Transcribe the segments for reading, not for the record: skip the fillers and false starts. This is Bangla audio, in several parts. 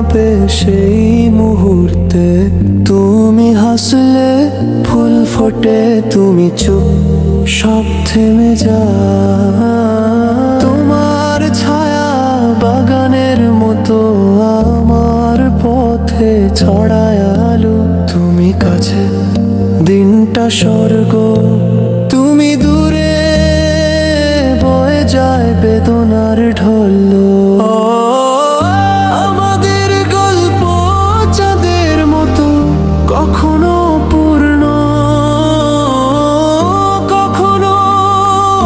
কাঁপে সেই মুহূর্তে। তুমি হাসলে ফুল ফোটে, তুমি চুপ সব থেমে যায়। তোমার ছায়া বাগানের মতো আমার পথে ছড়ায় আলো। তুমি কাছে দিনটা স্বর্গ, তুমি দূরে বয়ে যায় বেদনার ঢল। আমাদের গল্প চাঁদের মতো, কখনো পূর্ণ কখনো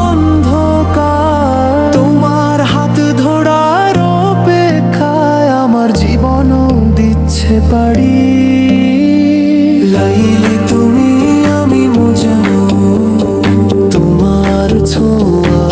অন্ধকার। তোমার হাত ধরার অপেক্ষায় আমার জীবনও দিচ্ছে পাড়ি। লাইলি তুমি, আমি মজনু, তোমার ছোঁয়া